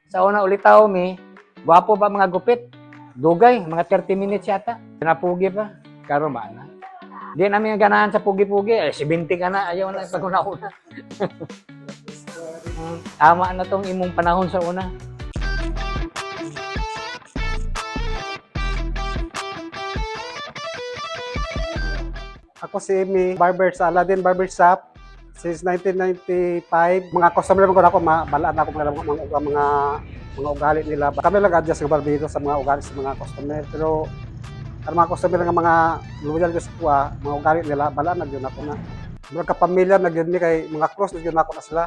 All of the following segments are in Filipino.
Sa una ulit tao mi, gwapo ba mga gupit? Dugay, mga 30 minutes yata. Napugi pa. Karon ba na? Di namin ganahan sa pugi-pugi. 70 ka na, ayaw na pag una-una. Tama na tong imong panahon sa una. Ako si Amy, barber sa Aladdin Barbershop. Since 1995, mga customer ko ako, balaan ako mga ugali nila. Kami lang adjust ng barbero sa mga ugali sa mga customer. Pero ang mga customer nga mga loyal sa kuha, mga ugali nila, balaan na yun ako na. Mga kapamilya na yun kay mga close na yun ako na sila.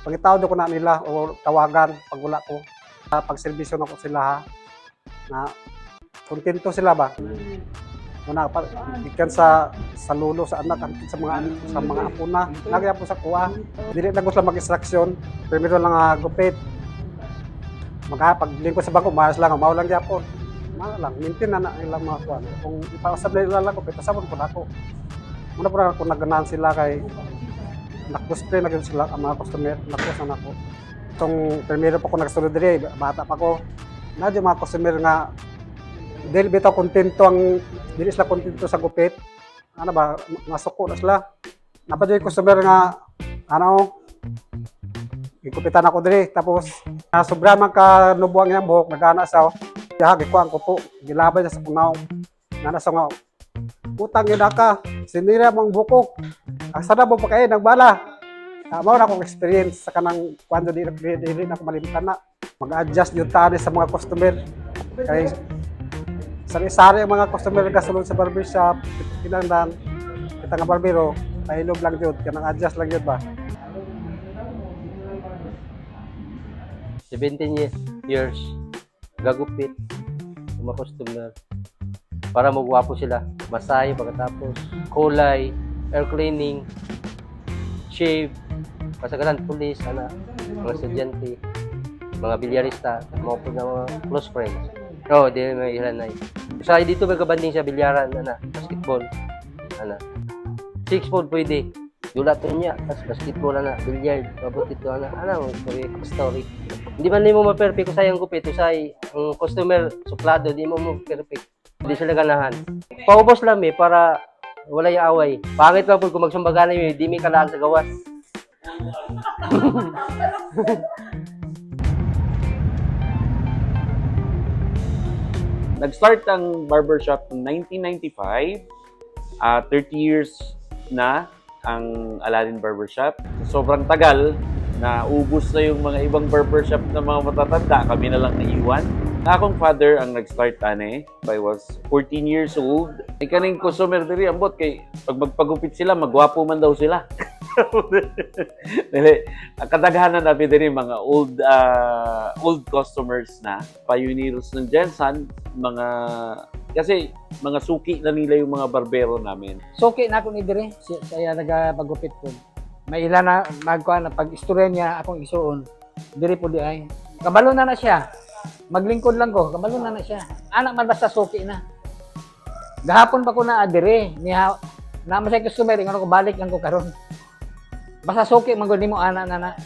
Pagitawad ko na nila o tawagan pag wala ko. Pag-servisyo na ko sila ha. Na kontento sila ba? Muna pa ikan sa lulo sa anak sa mga apo na nagya po sa kuha dili na ko sila mag-instruction primero lang gupit paglingkod sa bangko maras lang mao lang gyapon lang maintain na ilang mga kuha kung ipausab na ilang lang gupit pasabon ko nako muna po ako nagganahan sila kay nakdosplay na gyud sila ang mga customer nakos na nako itong primero pa ko nagsulod diri bata pa ko na mga customer nga dili bitaw kontento dili sila kontento sa gupit. Ano ba, masuko na sila. Napadyo yung customer nga, ikupitan ako diri. Tapos, sobra man ka nubuang niyang buhok, nagana sa yahag, ikuha ko po. Gilabay niya sa pungaw. Nana sa nga, utang yun ka, sinira mong bukok. Ang sana mo pa kayo, nagbala. Mao na akong experience sa kanang kwando di na ako malimtan na. Mag-adjust yung tani sa mga customer. Kaya, sari-sari ang mga customer nga sulod sa barbershop, kinangdan, kita nga barbero, pahilob lang yun, kanang adjust lang yun ba? 17 years, gagupit, mga customer, para magwapo sila, masahe pagkatapos, kulay, air cleaning, shave, kasagaran, police, mga estudyante, mga bilyarista, mga close friends. Oo, di may ilanay. Sa dito may kabanding sa bilyaran, basketball. 6 foot pwede. Dulat niya, tas basketball billiard, pabot ito story. Hindi man mo ma-perfect kung sayang gupit, usay ang customer suplado, di mo perfect. Hindi sila ganahan. Paubos lang para wala yung away. Pangit lang po kung magsumbagan na di may kalaan sa gawas. Nag-start ang barbershop noong 1995. 30 years na ang Aladdin Barbershop. Sobrang tagal na ubos na yung mga ibang barbershop na mga matatanda. Kami na lang naiwan. Akong father ang nag-start I was 14 years old. Ikaning customer diri ambot kay pag magpagupit sila, magwapo man daw sila. Dili, kadaghanan na diri mga old customers na pioneers ng Jensen, kasi mga suki na nila yung mga barbero namin. Suki na ako ni dire, kaya nagapagupit ko. May ilan na magkuha na pag istorya niya akong isuon. Diri po di ay. Kabalo na siya. Maglingkod lang ko, kabalo na siya. Anak man basta suki na. Gahapon pa ko na dire, niya na masay customer ngano ko balik lang ko karon. Basta suki man gud nimo ana na.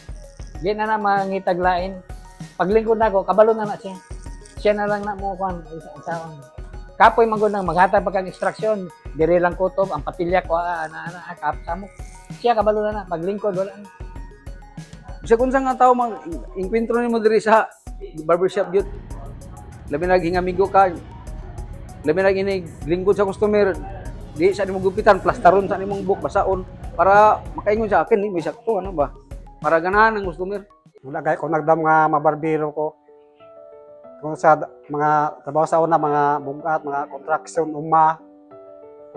Di na mangitag lain. Paglingkod na ko, kabalo na siya. Siya na lang na mo kuan isaon. Kapoy man gud nang maghatag pa kang instruction, dire lang kutob ang patilya ko kap samo. Siya kabalo na paglingkod wala na. Bisag unsa nga tawo mang inkwentro nimo diri sa barbershop gyud. Labi na hingamigo ka. Labi na lingkod sa customer. Di sa nimo gupitan plastaron sa nimong buhok basaon para makaingon sa akin ni sakto ano ba? Para ganahan ng customer. Wala kay kung nagdam nga mabarbero ko. Kung sa mga trabaho sa una, mga bugat, mga contraction, kung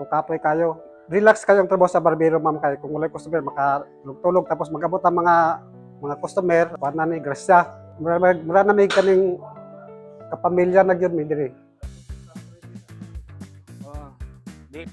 kapoy kayo. Relax kayong trabaho sa barbero, ma'am, kayo. Kung wala customer, makatulog tapos magabot ang mga customer, wala na ni grasya. Mura na may kaning kapamilya na yun, may diri. Di